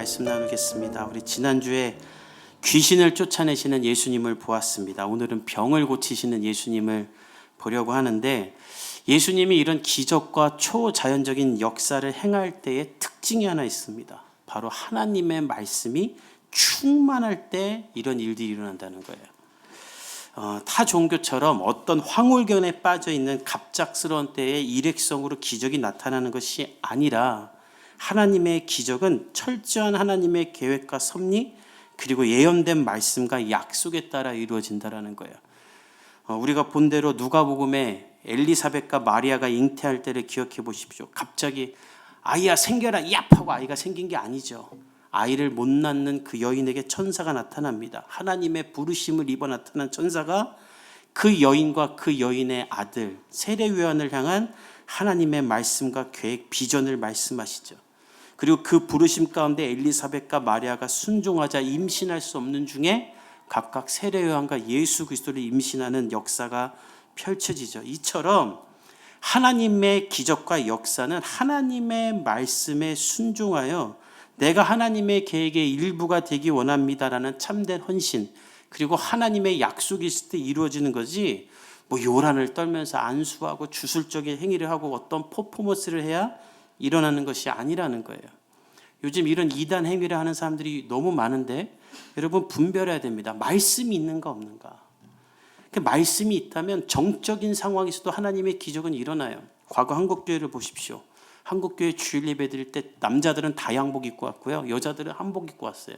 말씀 나누겠습니다. 우리 지난주에 귀신을 쫓아내시는 예수님을 보았습니다. 오늘은 병을 고치시는 예수님을 보려고 하는데, 예수님이 이런 기적과 초자연적인 역사를 행할 때의 특징이 하나 있습니다. 바로 하나님의 말씀이 충만할 때 이런 일들이 일어난다는 거예요. 타 종교처럼 어떤 황홀견에 빠져 있는 갑작스러운 때에 일획성으로 기적이 나타나는 것이 아니라, 하나님의 기적은 철저한 하나님의 계획과 섭리, 그리고 예언된 말씀과 약속에 따라 이루어진다는 거예요. 우리가 본 대로 누가복음에 엘리사벳과 마리아가 잉태할 때를 기억해 보십시오. 갑자기 아이야 생겨라 얍 하고 아이가 생긴 게 아니죠. 아이를 못 낳는 그 여인에게 천사가 나타납니다. 하나님의 부르심을 입어 나타난 천사가 그 여인과 그 여인의 아들 세례요한을 향한 하나님의 말씀과 계획, 비전을 말씀하시죠. 그리고 그 부르심 가운데 엘리사벳과 마리아가 순종하자 임신할 수 없는 중에 각각 세례요한과 예수 그리스도를 임신하는 역사가 펼쳐지죠. 이처럼 하나님의 기적과 역사는 하나님의 말씀에 순종하여 내가 하나님의 계획의 일부가 되기 원합니다라는 참된 헌신, 그리고 하나님의 약속이 있을 때 이루어지는 거지, 요란을 떨면서 안수하고 주술적인 행위를 하고 어떤 퍼포먼스를 해야 일어나는 것이 아니라는 거예요. 요즘 이런 이단 행위를 하는 사람들이 너무 많은데, 여러분 분별해야 됩니다. 말씀이 있는가 없는가. 말씀이 있다면 정적인 상황에서도 하나님의 기적은 일어나요. 과거 한국교회를 보십시오. 한국교회 주일 예배 드릴 때 남자들은 다 양복 입고 왔고요, 여자들은 한복 입고 왔어요.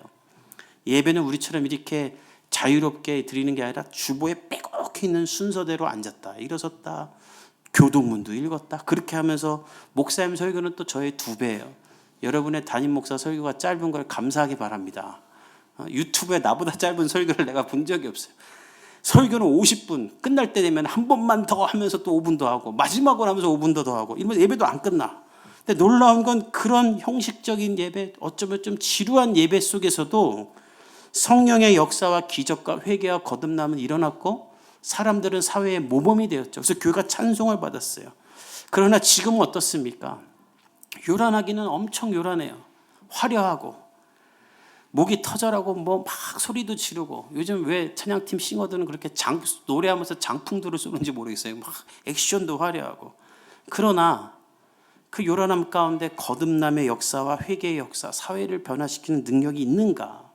예배는 우리처럼 이렇게 자유롭게 드리는 게 아니라 주보에 빼곡히 있는 순서대로 앉았다 일어섰다 교도문도 읽었다, 그렇게 하면서 목사님 설교는 또 저의 2배예요. 여러분의 담임 목사 설교가 짧은 걸 감사하기 바랍니다. 유튜브에 나보다 짧은 설교를 내가 본 적이 없어요. 설교는 50분, 끝날 때 되면 한 번만 더 하면서 또 5분 더 하고, 마지막으로 하면서 5분 더 하고, 이러면 예배도 안 끝나. 근데 놀라운 건 그런 형식적인 예배, 어쩌면 좀 지루한 예배 속에서도 성령의 역사와 기적과 회개와 거듭남은 일어났고, 사람들은 사회의 모범이 되었죠. 그래서 교회가 찬송을 받았어요. 그러나 지금은 어떻습니까? 요란하기는 엄청 요란해요. 화려하고 목이 터져라고 막 소리도 지르고, 요즘 왜 찬양팀 싱어들은 그렇게 노래하면서 장풍들을 쏘는지 모르겠어요. 막 액션도 화려하고. 그러나 그 요란함 가운데 거듭남의 역사와 회개의 역사, 사회를 변화시키는 능력이 있는가?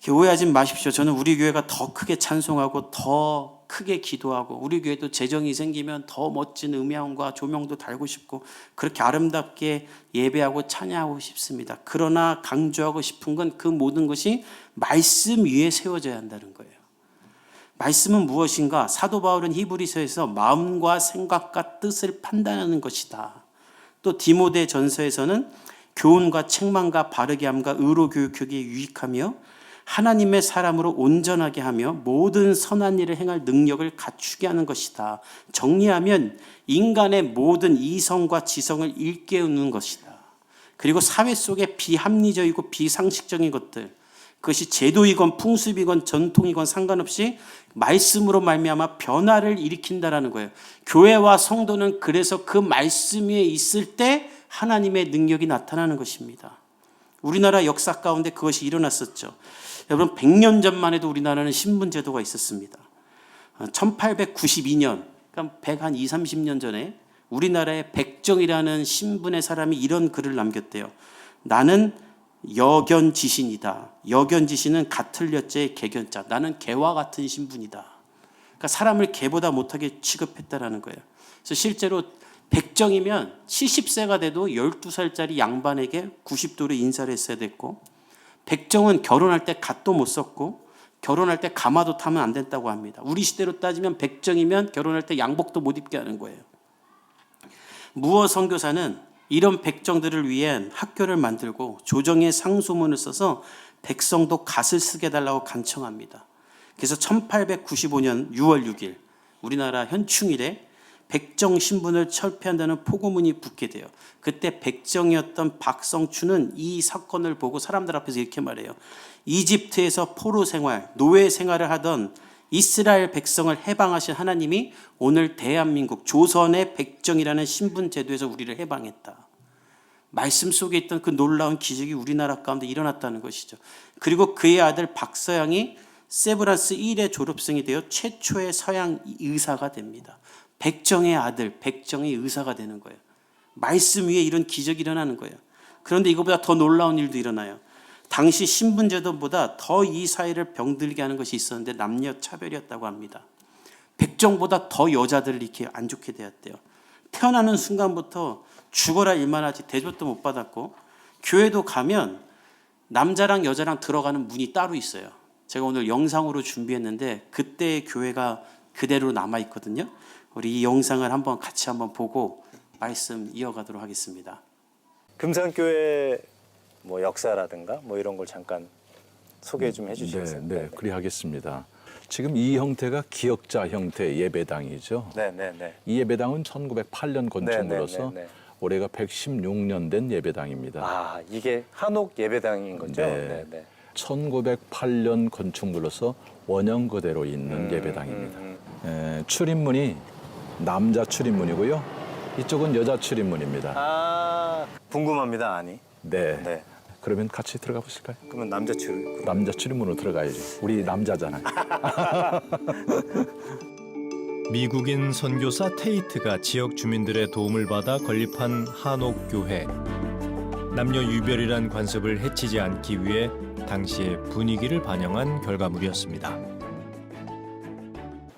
오해하지 마십시오. 저는 우리 교회가 더 크게 찬송하고 더 크게 기도하고, 우리 교회도 재정이 생기면 더 멋진 음향과 조명도 달고 싶고, 그렇게 아름답게 예배하고 찬양하고 싶습니다. 그러나 강조하고 싶은 건 그 모든 것이 말씀 위에 세워져야 한다는 거예요. 말씀은 무엇인가? 사도 바울은 히브리서에서 마음과 생각과 뜻을 판단하는 것이다. 또 디모데 전서에서는 교훈과 책망과 바르게 함과 의로 교육하기에 유익하며 하나님의 사람으로 온전하게 하며 모든 선한 일을 행할 능력을 갖추게 하는 것이다. 정리하면 인간의 모든 이성과 지성을 일깨우는 것이다. 그리고 사회 속에 비합리적이고 비상식적인 것들, 그것이 제도이건 풍습이건 전통이건 상관없이 말씀으로 말미암아 변화를 일으킨다라는 거예요. 교회와 성도는 그래서 그 말씀 위에 있을 때 하나님의 능력이 나타나는 것입니다. 우리나라 역사 가운데 그것이 일어났었죠. 여러분, 100년 전만 해도 우리나라는 신분제도가 있었습니다. 1892년, 그러니까 120, 30년 전에 우리나라에 백정이라는 신분의 사람이 이런 글을 남겼대요. 나는 여견지신이다. 여견지신은 가틀려자의 개견자. 나는 개와 같은 신분이다. 그러니까 사람을 개보다 못하게 취급했다라는 거예요. 그래서 실제로 백정이면 70세가 돼도 12살짜리 양반에게 90도로 인사를 했어야 됐고, 백정은 결혼할 때 갓도 못 썼고, 결혼할 때 가마도 타면 안 된다고 합니다. 우리 시대로 따지면 백정이면 결혼할 때 양복도 못 입게 하는 거예요. 무어 선교사는 이런 백정들을 위한 학교를 만들고 조정의 상소문을 써서 백성도 갓을 쓰게 해달라고 간청합니다. 그래서 1895년 6월 6일 우리나라 현충일에 백정 신분을 철폐한다는 포고문이 붙게 돼요. 그때 백정이었던 박성춘은 이 사건을 보고 사람들 앞에서 이렇게 말해요. 이집트에서 포로 생활, 노예 생활을 하던 이스라엘 백성을 해방하신 하나님이 오늘 대한민국 조선의 백정이라는 신분 제도에서 우리를 해방했다. 말씀 속에 있던 그 놀라운 기적이 우리나라 가운데 일어났다는 것이죠. 그리고 그의 아들 박서양이 세브란스 1의 졸업생이 되어 최초의 서양 의사가 됩니다. 백정의 아들, 백정의 의사가 되는 거예요. 말씀 위에 이런 기적이 일어나는 거예요. 그런데 이거보다 더 놀라운 일도 일어나요. 당시 신분제도보다 더 이 사회를 병들게 하는 것이 있었는데 남녀 차별이었다고 합니다. 백정보다 더 여자들을 이렇게 안 좋게 대했대요. 태어나는 순간부터 죽어라 일만 하지 대접도 못 받았고, 교회도 가면 남자랑 여자랑 들어가는 문이 따로 있어요. 제가 오늘 영상으로 준비했는데 그때의 교회가 그대로 남아 있거든요. 우리 이 영상을 같이 한번 보고 말씀 이어가도록 하겠습니다. 금산교회 뭐 역사라든가 뭐 이런 걸 잠깐 소개 좀 해주시겠어요? 네, 그리 하겠습니다. 지금 이 형태가 기역자 형태 예배당이죠. 네. 이 예배당은 1908년 건축물로서 네. 올해가 116년 된 예배당입니다. 아, 이게 한옥 예배당인 거죠? 네. 1908년 건축물로서 원형 그대로 있는 예배당입니다. 출입문이 남자 출입문이고요. 이쪽은 여자 출입문입니다. 아, 궁금합니다, 아니? 네. 그러면 같이 들어가 보실까요? 그러면 남자 출입문. 남자 출입문으로 들어가야죠. 우리 남자잖아요. 미국인 선교사 테이트가 지역 주민들의 도움을 받아 건립한 한옥교회. 남녀 유별이란 관습을 해치지 않기 위해 당시의 분위기를 반영한 결과물이었습니다.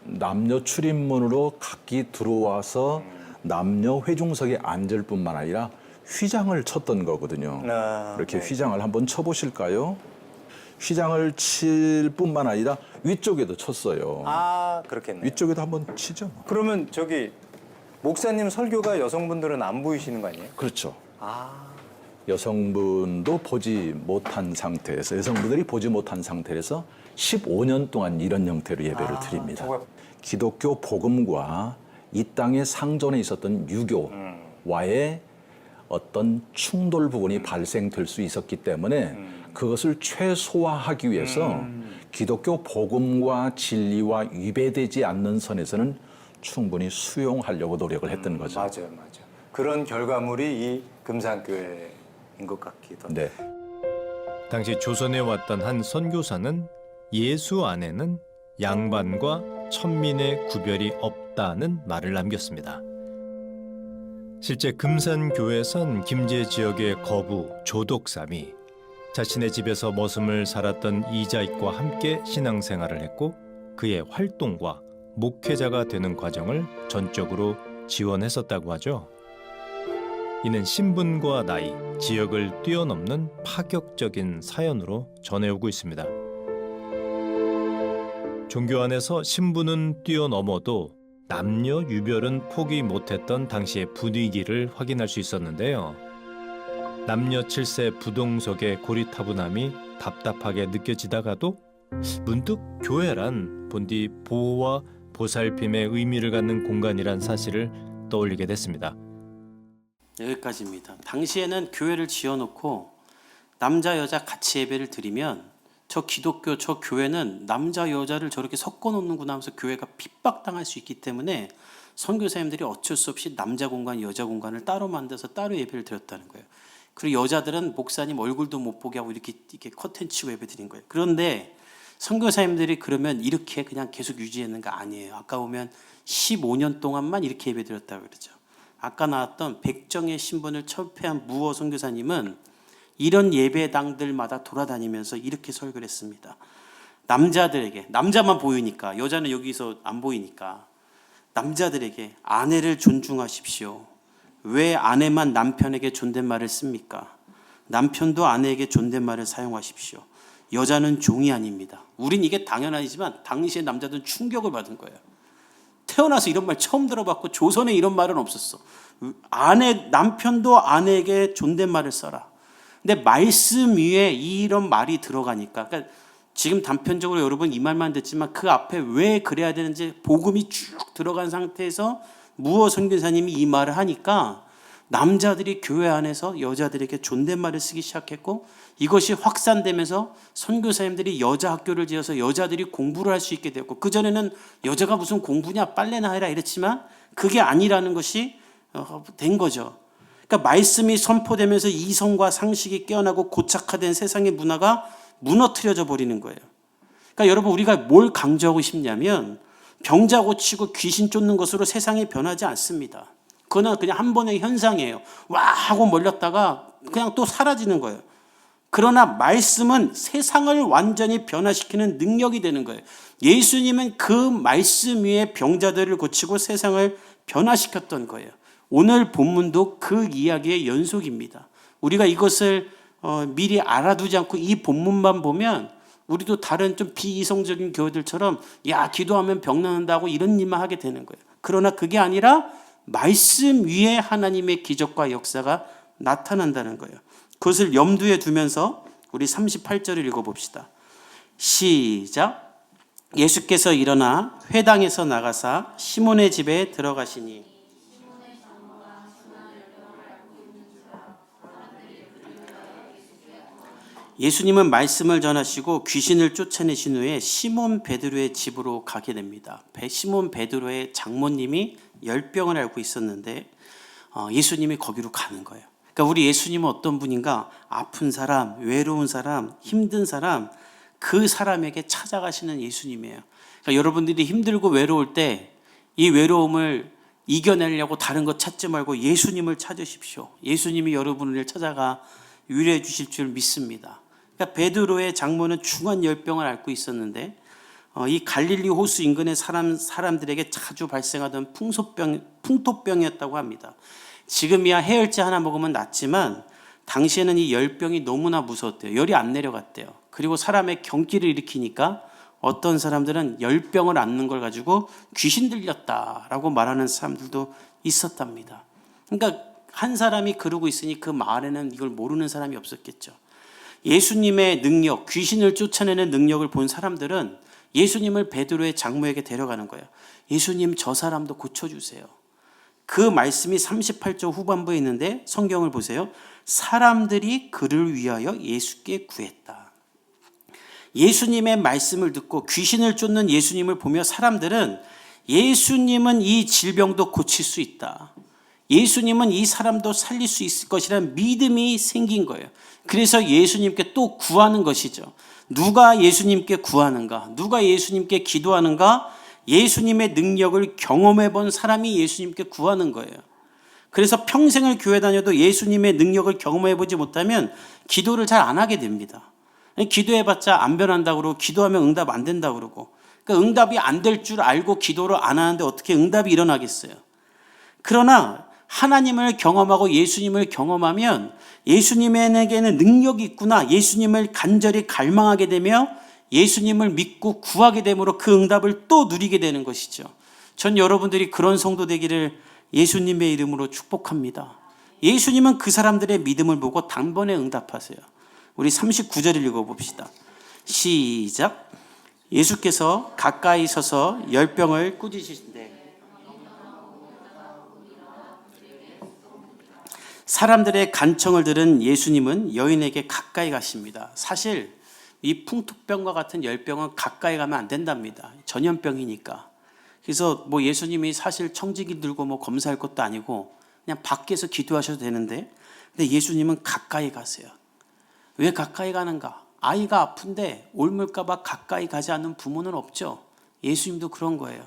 남녀 출입문으로 각기 들어와서 남녀 회중석에 앉을 뿐만 아니라 휘장을 쳤던 거거든요. 이렇게 휘장을 한번 쳐보실까요? 휘장을 칠 뿐만 아니라 위쪽에도 쳤어요. 아, 그렇겠네요. 위쪽에도 한번 치죠. 그러면 저기 목사님 설교가 여성분들은 안 보이시는 거 아니에요? 그렇죠. 아, 여성분도 보지 못한 상태에서, 여성분들이 보지 못한 상태에서 15년 동안 이런 형태로 예배를 드립니다. 기독교 복음과 이 땅의 상존에 있었던 유교와의 어떤 충돌 부분이 발생될 수 있었기 때문에 그것을 최소화하기 위해서 기독교 복음과 진리와 위배되지 않는 선에서는 충분히 수용하려고 노력을 했던 거죠. 맞아요. 그런 결과물이 이 금산교회인 것 같기도 합니다. 네. 당시 조선에 왔던 한 선교사는 예수 안에는 양반과 천민의 구별이 없다는 말을 남겼습니다. 실제 금산교회선 김제 지역의 거부 조독삼이 자신의 집에서 머슴을 살았던 이자익과 함께 신앙생활을 했고 그의 활동과 목회자가 되는 과정을 전적으로 지원했었다고 하죠. 이는 신분과 나이, 지역을 뛰어넘는 파격적인 사연으로 전해오고 있습니다. 종교 안에서 신분은 뛰어넘어도 남녀 유별은 포기 못했던 당시의 분위기를 확인할 수 있었는데요. 남녀 7세 부동석의 고리타분함이 답답하게 느껴지다가도 문득 교회란 본디 보호와 보살핌의 의미를 갖는 공간이란 사실을 떠올리게 됐습니다. 여기까지입니다. 당시에는 교회를 지어놓고 남자 여자 같이 예배를 드리면 저 기독교 저 교회는 남자 여자를 저렇게 섞어놓는구나 하면서 교회가 핍박당할 수 있기 때문에 선교사님들이 어쩔 수 없이 남자 공간 여자 공간을 따로 만들어서 따로 예배를 드렸다는 거예요. 그리고 여자들은 목사님 얼굴도 못 보게 하고 이렇게 커튼 치고 예배 드린 거예요. 그런데 선교사님들이 그러면 이렇게 그냥 계속 유지했는 거 아니에요. 아까 보면 15년 동안만 이렇게 예배 드렸다고 그러죠. 아까 나왔던 백정의 신분을 철폐한 무어 선교사님은 이런 예배당들마다 돌아다니면서 이렇게 설교를 했습니다. 남자들에게, 남자만 보이니까, 여자는 여기서 안 보이니까 남자들에게 아내를 존중하십시오. 왜 아내만 남편에게 존댓말을 씁니까? 남편도 아내에게 존댓말을 사용하십시오. 여자는 종이 아닙니다. 우린 이게 당연하지만 당시의 남자들은 충격을 받은 거예요. 태어나서 이런 말 처음 들어봤고 조선에 이런 말은 없었어. 남편도 아내에게 존댓말을 써라. 근데 말씀 위에 이런 말이 들어가니까, 그러니까 지금 단편적으로 여러분 이 말만 듣지만 그 앞에 왜 그래야 되는지 복음이 쭉 들어간 상태에서 무어 선교사님이 이 말을 하니까 남자들이 교회 안에서 여자들에게 존댓말을 쓰기 시작했고 이것이 확산되면서 선교사님들이 여자 학교를 지어서 여자들이 공부를 할 수 있게 되었고, 그전에는 여자가 무슨 공부냐 빨래나 해라 이랬지만 그게 아니라는 것이 된 거죠. 그러니까 말씀이 선포되면서 이성과 상식이 깨어나고 고착화된 세상의 문화가 무너뜨려져 버리는 거예요. 그러니까 여러분, 우리가 뭘 강조하고 싶냐면 병자 고치고 귀신 쫓는 것으로 세상이 변하지 않습니다. 그거는 그냥 한 번의 현상이에요. 와 하고 몰렸다가 그냥 또 사라지는 거예요. 그러나 말씀은 세상을 완전히 변화시키는 능력이 되는 거예요. 예수님은 그 말씀 위에 병자들을 고치고 세상을 변화시켰던 거예요. 오늘 본문도 그 이야기의 연속입니다. 우리가 이것을 미리 알아두지 않고 이 본문만 보면 우리도 다른 좀 비이성적인 교회들처럼 야 기도하면 병 낫는다고 이런 일만 하게 되는 거예요. 그러나 그게 아니라 말씀 위에 하나님의 기적과 역사가 나타난다는 거예요. 그것을 염두에 두면서 우리 38절을 읽어봅시다. 시작. 예수께서 일어나 회당에서 나가사 시몬의 집에 들어가시니 예수님은 말씀을 전하시고 귀신을 쫓아내신 후에 시몬 베드로의 집으로 가게 됩니다. 시몬 베드로의 장모님이 열병을 앓고 있었는데 예수님이 거기로 가는 거예요. 그러니까 우리 예수님은 어떤 분인가? 아픈 사람, 외로운 사람, 힘든 사람, 그 사람에게 찾아가시는 예수님이에요. 그러니까 여러분들이 힘들고 외로울 때 이 외로움을 이겨내려고 다른 것 찾지 말고 예수님을 찾으십시오. 예수님이 여러분을 찾아가 위로해 주실 줄 믿습니다. 그러니까 베드로의 장모는 중한 열병을 앓고 있었는데 이 갈릴리 호수 인근의 사람들에게 자주 발생하던 풍토병이었다고 합니다. 지금이야 해열제 하나 먹으면 낫지만 당시에는 이 열병이 너무나 무서웠대요. 열이 안 내려갔대요. 그리고 사람의 경기를 일으키니까 어떤 사람들은 열병을 앓는 걸 가지고 귀신 들렸다라고 말하는 사람들도 있었답니다. 그러니까 한 사람이 그러고 있으니 그 마을에는 이걸 모르는 사람이 없었겠죠. 예수님의 능력, 귀신을 쫓아내는 능력을 본 사람들은 예수님을 베드로의 장모에게 데려가는 거예요. 예수님, 저 사람도 고쳐주세요. 그 말씀이 38절 후반부에 있는데 성경을 보세요. 사람들이 그를 위하여 예수께 구했다. 예수님의 말씀을 듣고 귀신을 쫓는 예수님을 보며 사람들은 예수님은 이 질병도 고칠 수 있다. 예수님은 이 사람도 살릴 수 있을 것이라는 믿음이 생긴 거예요. 그래서 예수님께 또 구하는 것이죠. 누가 예수님께 구하는가? 누가 예수님께 기도하는가? 예수님의 능력을 경험해 본 사람이 예수님께 구하는 거예요. 그래서 평생을 교회 다녀도 예수님의 능력을 경험해 보지 못하면 기도를 잘 안 하게 됩니다. 기도해봤자 안 변한다고 그러고 기도하면 응답 안 된다고 그러고, 그러니까 응답이 안 될 줄 알고 기도를 안 하는데 어떻게 응답이 일어나겠어요? 그러나 하나님을 경험하고 예수님을 경험하면 예수님에게는 능력이 있구나, 예수님을 간절히 갈망하게 되며 예수님을 믿고 구하게 되므로 그 응답을 또 누리게 되는 것이죠. 전 여러분들이 그런 성도 되기를 예수님의 이름으로 축복합니다. 예수님은 그 사람들의 믿음을 보고 단번에 응답하세요. 우리 39절 읽어봅시다. 시작. 예수께서 가까이 서서 열병을 꾸짖으신대 사람들의 간청을 들은 예수님은 여인에게 가까이 가십니다. 사실 이 풍토병과 같은 열병은 가까이 가면 안 된답니다. 전염병이니까. 그래서 뭐 예수님이 사실 청지기 들고 뭐 검사할 것도 아니고 그냥 밖에서 기도하셔도 되는데, 근데 예수님은 가까이 가세요. 왜 가까이 가는가? 아이가 아픈데 옮을까봐 가까이 가지 않는 부모는 없죠. 예수님도 그런 거예요.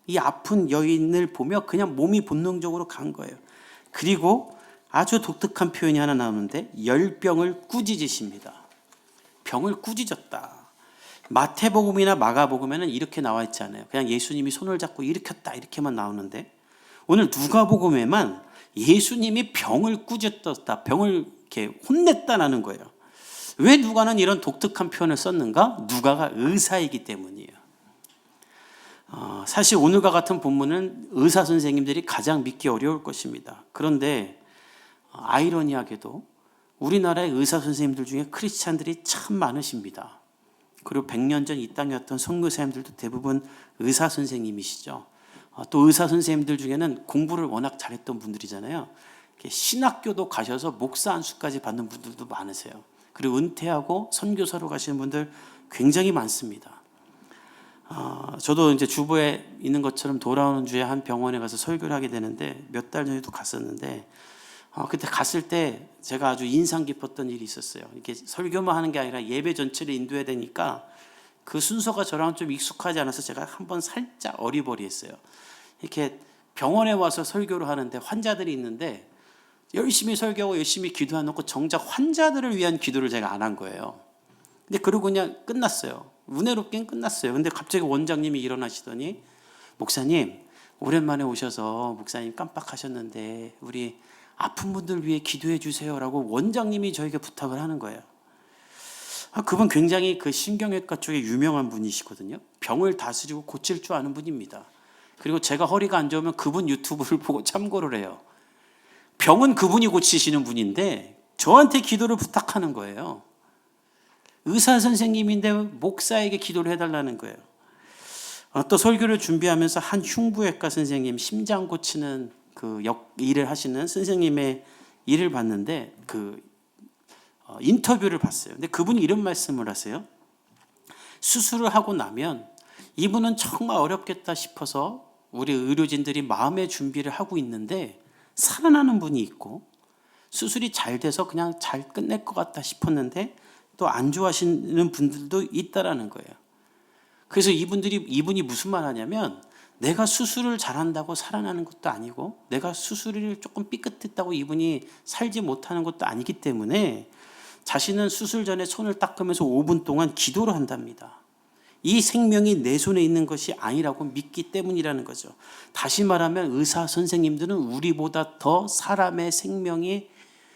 이 아픈 여인을 보며 그냥 몸이 본능적으로 간 거예요. 그리고 아주 독특한 표현이 하나 나오는데 열병을 꾸짖으십니다. 병을 꾸짖었다. 마태복음이나 마가복음에는 이렇게 나와 있지 않아요. 그냥 예수님이 손을 잡고 일으켰다 이렇게만 나오는데, 오늘 누가복음에만 예수님이 병을 꾸짖었다, 병을 이렇게 혼냈다라는 거예요. 왜 누가는 이런 독특한 표현을 썼는가? 누가가 의사이기 때문이에요. 사실 오늘과 같은 본문은 의사 선생님들이 가장 믿기 어려울 것입니다. 그런데 아이러니하게도 우리나라의 의사 선생님들 중에 크리스찬들이 참 많으십니다. 그리고 100년 전 이 땅에 왔던 선교사님들도 대부분 의사 선생님이시죠. 또 의사 선생님들 중에는 공부를 워낙 잘했던 분들이잖아요. 신학교도 가셔서 목사 안수까지 받는 분들도 많으세요. 그리고 은퇴하고 선교사로 가시는 분들 굉장히 많습니다. 저도 이제 주보에 있는 것처럼 돌아오는 주에 한 병원에 가서 설교를 하게 되는데 몇 달 전에도 갔었는데 그때 갔을 때 제가 아주 인상 깊었던 일이 있었어요. 이렇게 설교만 하는 게 아니라 예배 전체를 인도해야 되니까 그 순서가 저랑 좀 익숙하지 않아서 제가 한번 살짝 어리버리했어요. 이렇게 병원에 와서 설교를 하는데 환자들이 있는데 열심히 설교하고 열심히 기도해놓고 정작 환자들을 위한 기도를 제가 안 한 거예요. 근데 그러고 그냥 끝났어요. 은혜롭게는 끝났어요. 근데 갑자기 원장님이 일어나시더니 목사님 오랜만에 오셔서 목사님 깜빡하셨는데 우리 아픈 분들 위해 기도해 주세요라고 원장님이 저에게 부탁을 하는 거예요. 그분 굉장히 그 신경외과 쪽에 유명한 분이시거든요. 병을 다스리고 고칠 줄 아는 분입니다. 그리고 제가 허리가 안 좋으면 그분 유튜브를 보고 참고를 해요. 병은 그분이 고치시는 분인데 저한테 기도를 부탁하는 거예요. 의사 선생님인데 목사에게 기도를 해달라는 거예요. 또 설교를 준비하면서 한 흉부외과 선생님, 심장 고치는 그 일을 하시는 선생님의 일을 봤는데 인터뷰를 봤어요. 근데 그분이 이런 말씀을 하세요. 수술을 하고 나면 이분은 정말 어렵겠다 싶어서 우리 의료진들이 마음의 준비를 하고 있는데 살아나는 분이 있고 수술이 잘 돼서 그냥 잘 끝낼 것 같다 싶었는데 또 안 좋아하시는 분들도 있다라는 거예요. 그래서 이분이 무슨 말 하냐면 내가 수술을 잘한다고 살아나는 것도 아니고 내가 수술을 조금 삐끗했다고 이분이 살지 못하는 것도 아니기 때문에 자신은 수술 전에 손을 닦으면서 5분 동안 기도를 한답니다. 이 생명이 내 손에 있는 것이 아니라고 믿기 때문이라는 거죠. 다시 말하면 의사 선생님들은 우리보다 더 사람의 생명이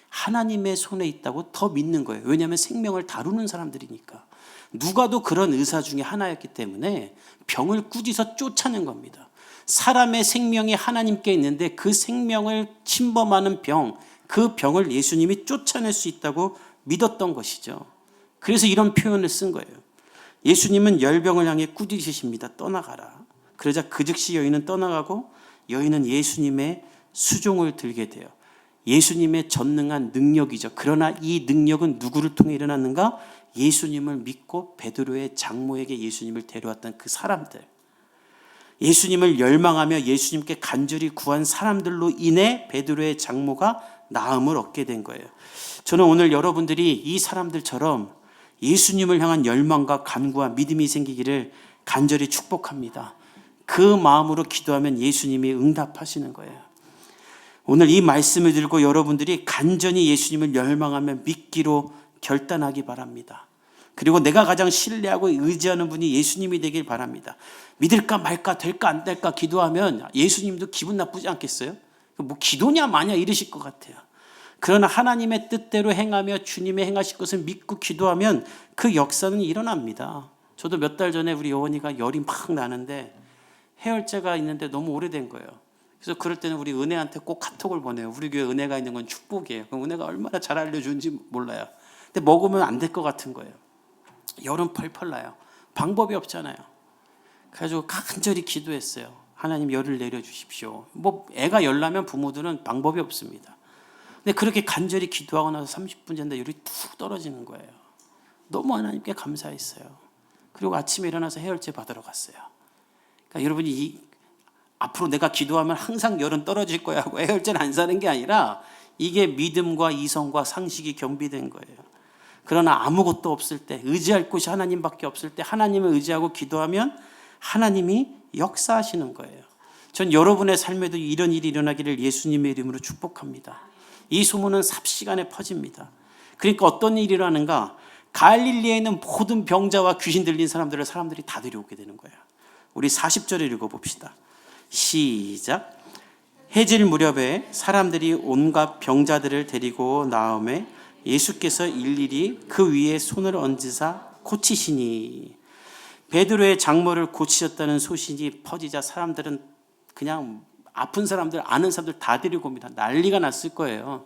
하나님의 손에 있다고 더 믿는 거예요. 왜냐하면 생명을 다루는 사람들이니까. 누가도 그런 의사 중에 하나였기 때문에 병을 꾸짖어 쫓아낸 겁니다. 사람의 생명이 하나님께 있는데 그 생명을 침범하는 병, 그 병을 예수님이 쫓아낼 수 있다고 믿었던 것이죠. 그래서 이런 표현을 쓴 거예요. 예수님은 열병을 향해 꾸짖으십니다. 떠나가라. 그러자 그 즉시 여인은 떠나가고 여인은 예수님의 수종을 들게 돼요. 예수님의 전능한 능력이죠. 그러나 이 능력은 누구를 통해 일어났는가? 예수님을 믿고 베드로의 장모에게 예수님을 데려왔던 그 사람들. 예수님을 열망하며 예수님께 간절히 구한 사람들로 인해 베드로의 장모가 나음을 얻게 된 거예요. 저는 오늘 여러분들이 이 사람들처럼 예수님을 향한 열망과 간구와 믿음이 생기기를 간절히 축복합니다. 그 마음으로 기도하면 예수님이 응답하시는 거예요. 오늘 이 말씀을 들고 여러분들이 간절히 예수님을 열망하며 믿기로 결단하기 바랍니다. 그리고 내가 가장 신뢰하고 의지하는 분이 예수님이 되길 바랍니다. 믿을까 말까 될까 안 될까 기도하면 예수님도 기분 나쁘지 않겠어요? 뭐 기도냐 마냐 이러실 것 같아요. 그러나 하나님의 뜻대로 행하며 주님의 행하실 것을 믿고 기도하면 그 역사는 일어납니다. 저도 몇 달 전에 우리 여원이가 열이 막 나는데 해열제가 있는데 너무 오래된 거예요. 그래서 그럴 때는 우리 은혜한테 꼭 카톡을 보내요. 우리 교회 은혜가 있는 건 축복이에요. 그럼 은혜가 얼마나 잘 알려주는지 몰라요. 근데 먹으면 안 될 것 같은 거예요. 열은 펄펄 나요. 방법이 없잖아요. 그래가지고 간절히 기도했어요. 하나님 열을 내려주십시오. 뭐 애가 열 나면 부모들은 방법이 없습니다. 근데 그렇게 간절히 기도하고 나서 30분 지났는데 열이 툭 떨어지는 거예요. 너무 하나님께 감사했어요. 그리고 아침에 일어나서 해열제 받으러 갔어요. 그러니까 여러분이 앞으로 내가 기도하면 항상 열은 떨어질 거야 하고 해열제는 안 사는 게 아니라 이게 믿음과 이성과 상식이 겸비된 거예요. 그러나 아무것도 없을 때, 의지할 곳이 하나님밖에 없을 때 하나님을 의지하고 기도하면 하나님이 역사하시는 거예요. 전 여러분의 삶에도 이런 일이 일어나기를 예수님의 이름으로 축복합니다. 이 소문은 삽시간에 퍼집니다. 그러니까 어떤 일이 일어나는가? 갈릴리에 있는 모든 병자와 귀신 들린 사람들을 사람들이 다 데려오게 되는 거예요. 우리 40절을 읽어봅시다. 시작. 해질 무렵에 사람들이 온갖 병자들을 데리고 나오매 예수께서 일일이 그 위에 손을 얹으사 고치시니. 베드로의 장모를 고치셨다는 소식이 퍼지자 사람들은 그냥 아픈 사람들, 아는 사람들 다 데리고 옵니다. 난리가 났을 거예요.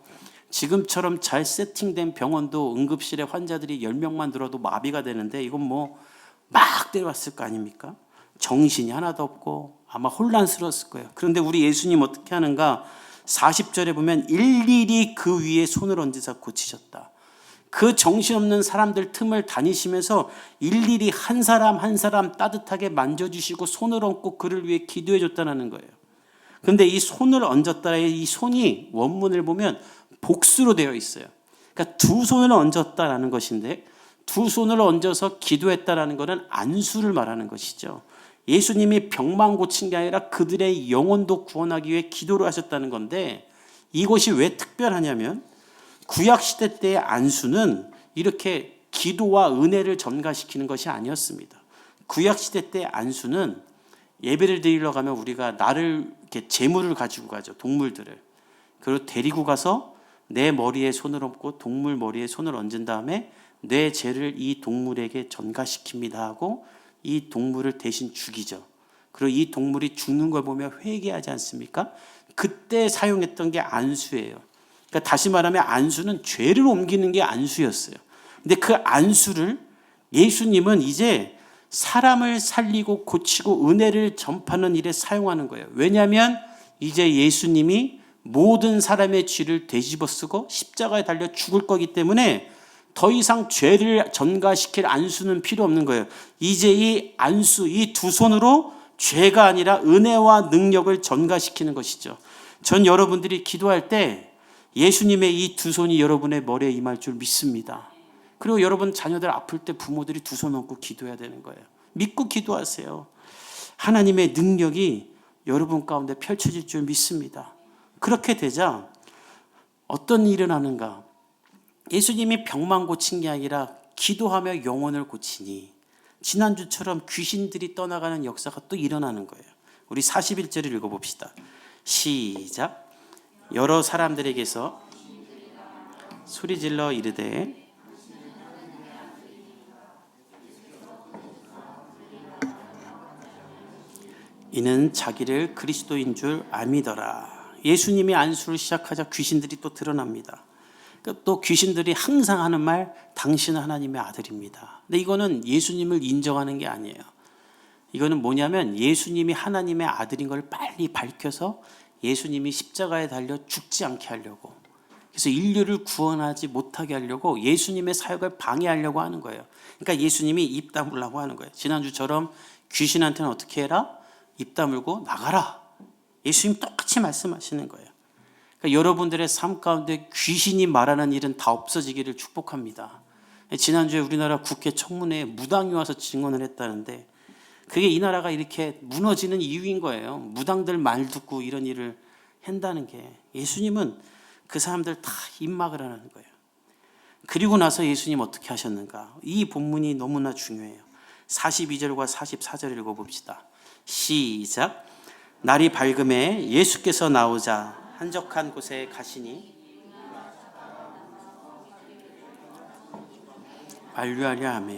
지금처럼 잘 세팅된 병원도 응급실에 환자들이 10명만 들어도 마비가 되는데 이건 뭐 막 데려왔을 거 아닙니까? 정신이 하나도 없고 아마 혼란스러웠을 거예요. 그런데 우리 예수님 어떻게 하는가? 40절에 보면 일일이 그 위에 손을 얹으사 고치셨다. 그 정신없는 사람들 틈을 다니시면서 일일이 한 사람 한 사람 따뜻하게 만져주시고 손을 얹고 그를 위해 기도해 줬다는 거예요. 그런데 이 손을 얹었다의 이 손이 원문을 보면 복수로 되어 있어요. 그러니까 두 손을 얹었다라는 것인데 두 손을 얹어서 기도했다라는 것은 안수를 말하는 것이죠. 예수님이 병만 고친 게 아니라 그들의 영혼도 구원하기 위해 기도를 하셨다는 건데 이것이 왜 특별하냐면 구약시대 때의 안수는 이렇게 기도와 은혜를 전가시키는 것이 아니었습니다. 구약시대 때의 안수는 예배를 드리러 가면 우리가 나를 이렇게 제물을 가지고 가죠. 동물들을. 그리고 데리고 가서 내 머리에 손을 얹고 동물 머리에 손을 얹은 다음에 내 죄를 이 동물에게 전가시킵니다 하고 이 동물을 대신 죽이죠. 그리고 이 동물이 죽는 걸 보며 회개하지 않습니까? 그때 사용했던 게 안수예요. 그러니까 다시 말하면 안수는 죄를 옮기는 게 안수였어요. 근데 그 안수를 예수님은 이제 사람을 살리고 고치고 은혜를 전파하는 일에 사용하는 거예요. 왜냐하면 이제 예수님이 모든 사람의 죄를 되집어쓰고 십자가에 달려 죽을 거기 때문에 더 이상 죄를 전가시킬 안수는 필요 없는 거예요. 이제 이 안수, 이 두 손으로 죄가 아니라 은혜와 능력을 전가시키는 것이죠. 전 여러분들이 기도할 때 예수님의 이 두 손이 여러분의 머리에 임할 줄 믿습니다. 그리고 여러분 자녀들 아플 때 부모들이 두 손 얹고 기도해야 되는 거예요. 믿고 기도하세요. 하나님의 능력이 여러분 가운데 펼쳐질 줄 믿습니다. 그렇게 되자 어떤 일이 일어나는가? 예수님이 병만 고친 게 아니라 기도하며 영혼을 고치니 지난주처럼 귀신들이 떠나가는 역사가 또 일어나는 거예요. 우리 41절을 읽어봅시다. 시작. 여러 사람들에게서 소리질러 이르되 이는 자기를 그리스도인 줄 알미더라. 예수님이 안수를 시작하자 귀신들이 또 드러납니다. 또 귀신들이 항상 하는 말, 당신은 하나님의 아들입니다. 근데 이거는 예수님을 인정하는 게 아니에요. 이거는 뭐냐면 예수님이 하나님의 아들인 걸 빨리 밝혀서 예수님이 십자가에 달려 죽지 않게 하려고, 그래서 인류를 구원하지 못하게 하려고 예수님의 사역을 방해하려고 하는 거예요. 그러니까 예수님이 입 다물라고 하는 거예요. 지난주처럼 귀신한테는 어떻게 해라? 입 다물고 나가라. 예수님 똑같이 말씀하시는 거예요. 그러니까 여러분들의 삶 가운데 귀신이 말하는 일은 다 없어지기를 축복합니다. 지난주에 우리나라 국회 청문회에 무당이 와서 증언을 했다는데 그게 이 나라가 이렇게 무너지는 이유인 거예요. 무당들 말 듣고 이런 일을 한다는 게. 예수님은 그 사람들 다 입막을 하는 거예요. 그리고 나서 예수님 어떻게 하셨는가? 이 본문이 너무나 중요해요. 42절과 44절 읽어봅시다. 시작. 날이 밝음에 예수께서 나오자 한적한 곳에 가시니 만류하려 하며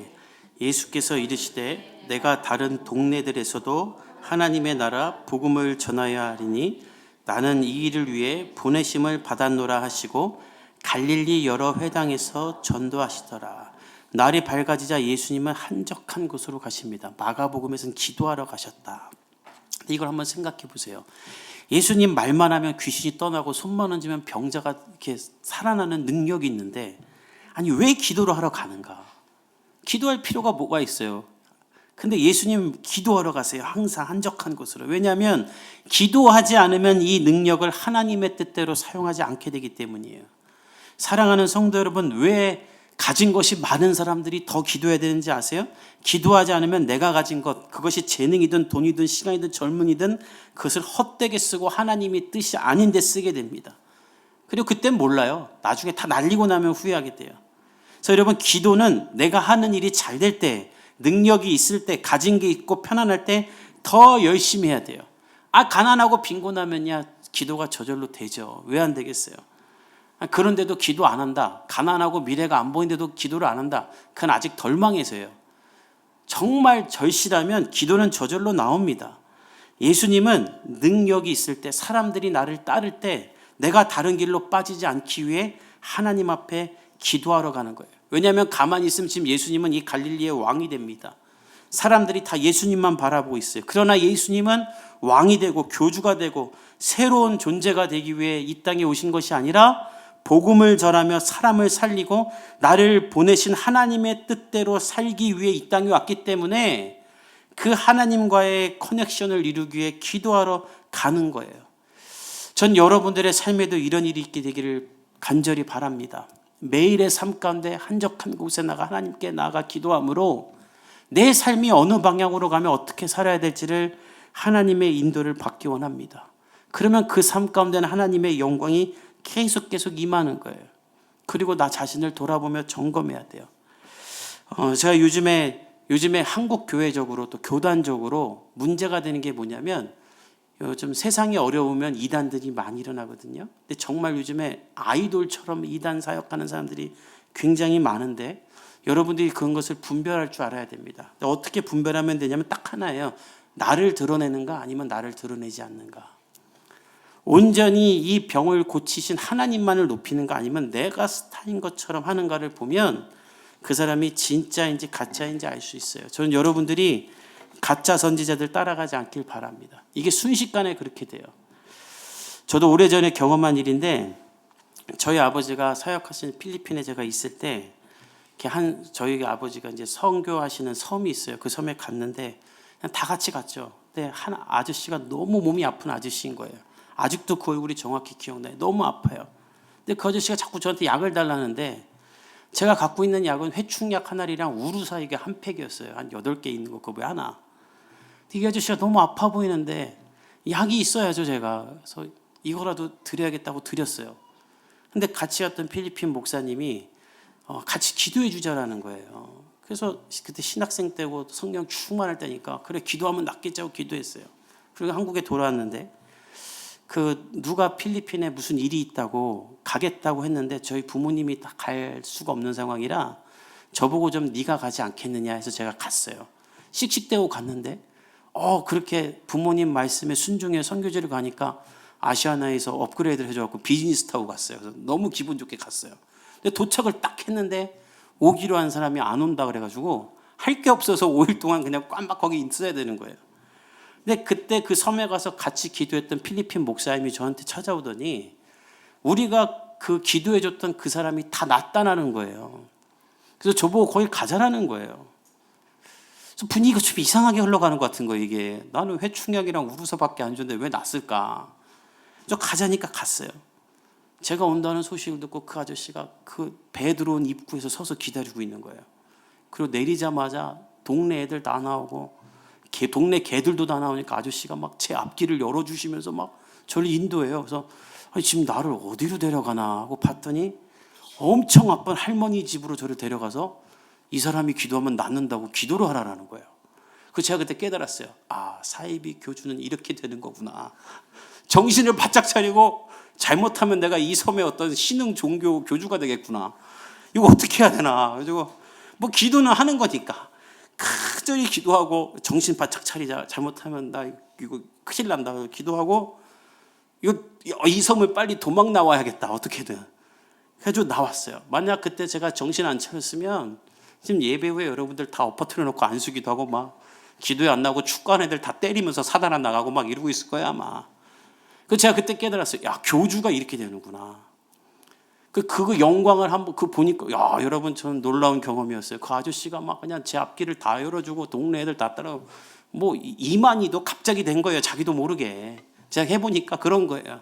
예수께서 이르시되 내가 다른 동네들에서도 하나님의 나라 복음을 전하여야 하리니 나는 이 일을 위해 보내심을 받았노라 하시고 갈릴리 여러 회당에서 전도하시더라. 날이 밝아지자 예수님은 한적한 곳으로 가십니다. 마가복음에서는 기도하러 가셨다. 이걸 한번 생각해 보세요. 예수님 말만 하면 귀신이 떠나고 손만 얹으면 병자가 이렇게 살아나는 능력이 있는데, 아니 왜 기도를 하러 가는가? 기도할 필요가 뭐가 있어요? 근데 예수님 기도하러 가세요. 항상 한적한 곳으로. 왜냐하면 기도하지 않으면 이 능력을 하나님의 뜻대로 사용하지 않게 되기 때문이에요. 사랑하는 성도 여러분, 왜 가진 것이 많은 사람들이 더 기도해야 되는지 아세요? 기도하지 않으면 내가 가진 것, 그것이 재능이든 돈이든 시간이든 젊은이든 그것을 헛되게 쓰고 하나님의 뜻이 아닌 데 쓰게 됩니다. 그리고 그땐 몰라요. 나중에 다 날리고 나면 후회하게 돼요. 그래서 여러분, 기도는 내가 하는 일이 잘 될 때, 능력이 있을 때, 가진 게 있고 편안할 때 더 열심히 해야 돼요. 가난하고 빈곤하면야 기도가 저절로 되죠. 왜 안 되겠어요? 그런데도 기도 안 한다. 가난하고 미래가 안 보이는데도 기도를 안 한다. 그건 아직 덜 망해서요. 정말 절실하면 기도는 저절로 나옵니다. 예수님은 능력이 있을 때, 사람들이 나를 따를 때 내가 다른 길로 빠지지 않기 위해 하나님 앞에 기도하러 가는 거예요. 왜냐하면 가만히 있으면 지금 예수님은 이 갈릴리의 왕이 됩니다. 사람들이 다 예수님만 바라보고 있어요. 그러나 예수님은 왕이 되고 교주가 되고 새로운 존재가 되기 위해 이 땅에 오신 것이 아니라 복음을 전하며 사람을 살리고 나를 보내신 하나님의 뜻대로 살기 위해 이 땅에 왔기 때문에 그 하나님과의 커넥션을 이루기 위해 기도하러 가는 거예요. 전 여러분들의 삶에도 이런 일이 있게 되기를 간절히 바랍니다. 매일의 삶 가운데 한적한 곳에 나가 하나님께 나아가 기도함으로 내 삶이 어느 방향으로 가면 어떻게 살아야 될지를 하나님의 인도를 받기 원합니다. 그러면 그 삶 가운데는 하나님의 영광이 계속 임하는 거예요. 그리고 나 자신을 돌아보며 점검해야 돼요. 제가 요즘에 한국 교회적으로 또 교단적으로 문제가 되는 게 뭐냐면 요즘 세상이 어려우면 이단들이 많이 일어나거든요. 근데 정말 요즘에 아이돌처럼 이단 사역하는 사람들이 굉장히 많은데 여러분들이 그런 것을 분별할 줄 알아야 됩니다. 어떻게 분별하면 되냐면 딱 하나예요. 나를 드러내는가 아니면 나를 드러내지 않는가. 온전히 이 병을 고치신 하나님만을 높이는가 아니면 내가 스타인 것처럼 하는가를 보면 그 사람이 진짜인지 가짜인지 알 수 있어요. 저는 여러분들이 가짜 선지자들 따라가지 않길 바랍니다. 이게 순식간에 그렇게 돼요. 저도 오래전에 경험한 일인데 저희 아버지가 사역하신 필리핀에 제가 있을 때 저희 아버지가 이제 선교하시는 섬이 있어요. 그 섬에 갔는데 그냥 다 같이 갔죠. 근데 한 아저씨가 너무 몸이 아픈 아저씨인 거예요. 아직도 그 얼굴이 정확히 기억나요. 너무 아파요. 근데 그 아저씨가 자꾸 저한테 약을 달라는데 제가 갖고 있는 약은 회충약 하나랑 우루사 이게 한 팩이었어요. 한 8개 있는 거 그거 왜 하나. 이 아저씨가 너무 아파 보이는데 약이 있어야죠 제가. 그래서 이거라도 드려야겠다고 드렸어요. 근데 같이 갔던 필리핀 목사님이 같이 기도해 주자라는 거예요. 그래서 그때 신학생 때고 성령 충만할 때니까 그래 기도하면 낫겠지 하고 기도했어요. 그리고 한국에 돌아왔는데 누가 필리핀에 무슨 일이 있다고 가겠다고 했는데 저희 부모님이 다 갈 수가 없는 상황이라 저보고 좀 네가 가지 않겠느냐 해서 제가 갔어요. 씩씩대고 갔는데 그렇게 부모님 말씀에 순종해 선교지를 가니까 아시아나에서 업그레이드를 해줘갖고 비즈니스 타고 갔어요. 그래서 너무 기분 좋게 갔어요. 근데 도착을 딱 했는데 오기로 한 사람이 안 온다 그래가지고 할 게 없어서 5일 동안 그냥 꽉막 거기 있어야 되는 거예요. 근데 그때 그 섬에 가서 같이 기도했던 필리핀 목사님이 저한테 찾아오더니 우리가 그 기도해줬던 그 사람이 다 낫다라는 거예요. 그래서 저보고 거기 가자라는 거예요. 그래서 분위기가 좀 이상하게 흘러가는 것 같은 거예요. 이게 나는 회충약이랑 우루사밖에 안 줬는데 왜 낫을까? 저 가자니까 갔어요. 제가 온다는 소식을 듣고 그 아저씨가 그 배 들어온 입구에서 서서 기다리고 있는 거예요. 그리고 내리자마자 동네 애들 다 나오고 동네 개들도 다 나오니까 아저씨가 막 제 앞길을 열어주시면서 막 저를 인도해요. 그래서 아니, 지금 나를 어디로 데려가나 하고 봤더니 엄청 아픈 할머니 집으로 저를 데려가서 이 사람이 기도하면 낫는다고 기도를 하라는 거예요. 그래서 제가 그때 깨달았어요. 사이비 교주는 이렇게 되는 거구나. 정신을 바짝 차리고 잘못하면 내가 이 섬의 어떤 신흥 종교 교주가 되겠구나. 이거 어떻게 해야 되나. 그래서 뭐 기도는 하는 거니까 간절히 기도하고 정신 바짝 차리자. 잘못하면 나 이거 큰일 난다. 기도하고 이 섬을 빨리 도망 나와야겠다. 어떻게든. 그래가지고 나왔어요. 만약 그때 제가 정신 안 차렸으면 지금 예배 후에 여러분들 다 엎어뜨려 놓고 안수기도 하고 막 기도에 안 나오고 축구하는 애들 다 때리면서 사단 안 나가고 막 이러고 있을 거야 아마. 그래서 제가 그때 깨달았어요. 야, 교주가 이렇게 되는구나. 그거 영광을 한번 보니까 여러분 저는 놀라운 경험이었어요. 그 아저씨가 막 그냥 제 앞길을 다 열어주고 동네 애들 다 따라 뭐 이만희도 갑자기 된 거예요. 자기도 모르게. 제가 해보니까 그런 거예요.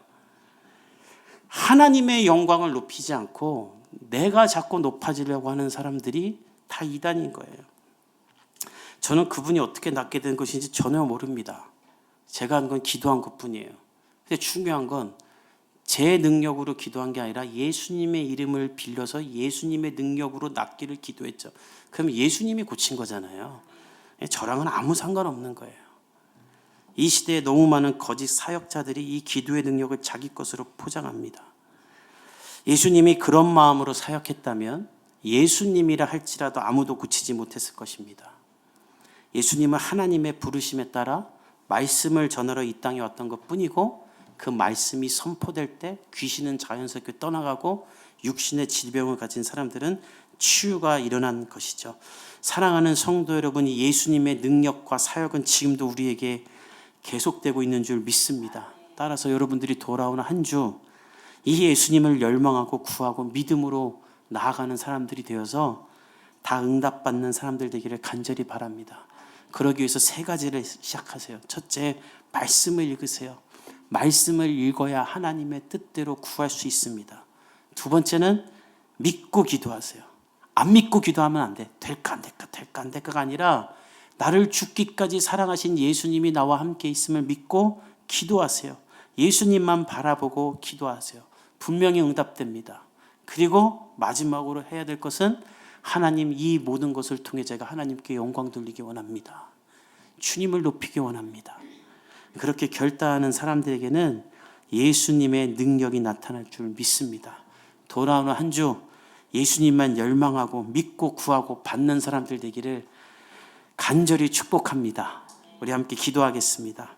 하나님의 영광을 높이지 않고 내가 자꾸 높아지려고 하는 사람들이 다 이단인 거예요. 저는 그분이 어떻게 낫게 된 것인지 전혀 모릅니다. 제가 한 건 기도한 것뿐이에요. 근데 중요한 건 제 능력으로 기도한 게 아니라 예수님의 이름을 빌려서 예수님의 능력으로 낫기를 기도했죠. 그럼 예수님이 고친 거잖아요. 저랑은 아무 상관없는 거예요. 이 시대에 너무 많은 거짓 사역자들이 이 기도의 능력을 자기 것으로 포장합니다. 예수님이 그런 마음으로 사역했다면 예수님이라 할지라도 아무도 고치지 못했을 것입니다. 예수님은 하나님의 부르심에 따라 말씀을 전하러 이 땅에 왔던 것뿐이고 그 말씀이 선포될 때 귀신은 자연스럽게 떠나가고 육신의 질병을 가진 사람들은 치유가 일어난 것이죠. 사랑하는 성도 여러분, 예수님의 능력과 사역은 지금도 우리에게 계속되고 있는 줄 믿습니다. 따라서 여러분들이 돌아오는 한 주 이 예수님을 열망하고 구하고 믿음으로 나아가는 사람들이 되어서 다 응답받는 사람들 되기를 간절히 바랍니다. 그러기 위해서 3가지를 시작하세요. 첫째, 말씀을 읽으세요. 말씀을 읽어야 하나님의 뜻대로 구할 수 있습니다. 두 번째는 믿고 기도하세요. 안 믿고 기도하면 안 돼. 될까 안 될까 될까 안 될까가 아니라 나를 죽기까지 사랑하신 예수님이 나와 함께 있음을 믿고 기도하세요. 예수님만 바라보고 기도하세요. 분명히 응답됩니다. 그리고 마지막으로 해야 될 것은 하나님, 이 모든 것을 통해 제가 하나님께 영광 돌리기 원합니다. 주님을 높이기 원합니다. 그렇게 결단하는 사람들에게는 예수님의 능력이 나타날 줄 믿습니다. 돌아오는 한 주 예수님만 열망하고 믿고 구하고 받는 사람들 되기를 간절히 축복합니다. 우리 함께 기도하겠습니다.